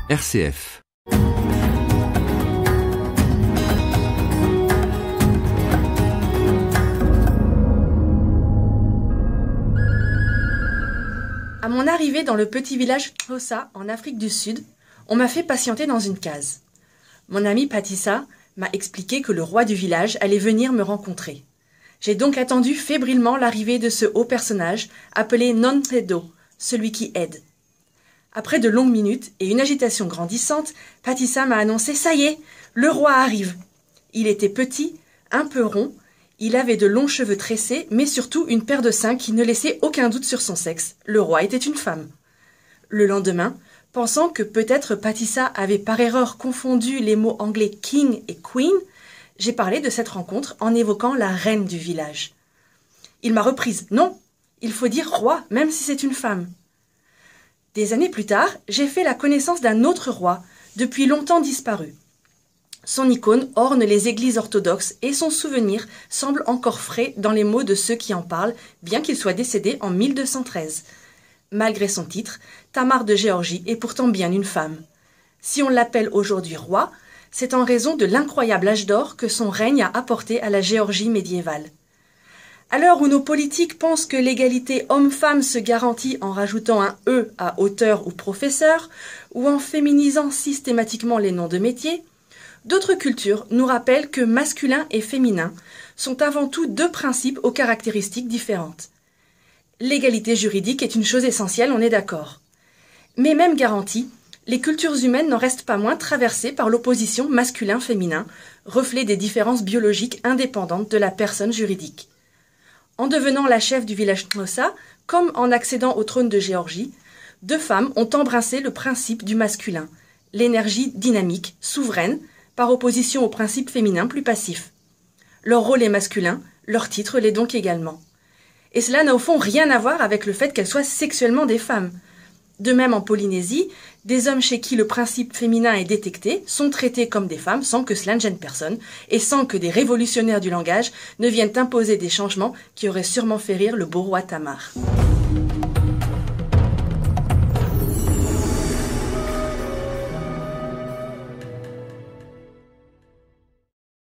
RCF. À mon arrivée dans le petit village Xhosa, en Afrique du Sud, on m'a fait patienter dans une case. Mon ami Patissa m'a expliqué que le roi du village allait venir me rencontrer. J'ai donc attendu fébrilement l'arrivée de ce haut personnage appelé Nontedo, celui qui aide. Après de longues minutes et une agitation grandissante, Patissa m'a annoncé « Ça y est, le roi arrive !» Il était petit, un peu rond, il avait de longs cheveux tressés, mais surtout une paire de seins qui ne laissait aucun doute sur son sexe. Le roi était une femme. Le lendemain, pensant que peut-être Patissa avait par erreur confondu les mots anglais « king » et « queen », j'ai parlé de cette rencontre en évoquant la reine du village. Il m'a reprise « Non, il faut dire roi, même si c'est une femme ». Des années plus tard, j'ai fait la connaissance d'un autre roi, depuis longtemps disparu. Son icône orne les églises orthodoxes et son souvenir semble encore frais dans les mots de ceux qui en parlent, bien qu'il soit décédé en 1213. Malgré son titre, Tamar de Géorgie est pourtant bien une femme. Si on l'appelle aujourd'hui roi, c'est en raison de l'incroyable âge d'or que son règne a apporté à la Géorgie médiévale. À l'heure où nos politiques pensent que l'égalité homme-femme se garantit en rajoutant un « e » à auteur ou professeur, ou en féminisant systématiquement les noms de métiers, d'autres cultures nous rappellent que masculin et féminin sont avant tout deux principes aux caractéristiques différentes. L'égalité juridique est une chose essentielle, on est d'accord. Mais même garantie, les cultures humaines n'en restent pas moins traversées par l'opposition masculin-féminin, reflet des différences biologiques indépendantes de la personne juridique. En devenant la chef du village Xhosa, comme en accédant au trône de Géorgie, deux femmes ont embrassé le principe du masculin, l'énergie dynamique, souveraine, par opposition au principe féminin plus passif. Leur rôle est masculin, leur titre l'est donc également. Et cela n'a au fond rien à voir avec le fait qu'elles soient sexuellement des femmes. De même en Polynésie, des hommes chez qui le principe féminin est détecté sont traités comme des femmes sans que cela ne gêne personne et sans que des révolutionnaires du langage ne viennent imposer des changements qui auraient sûrement fait rire le beau roi Tamar.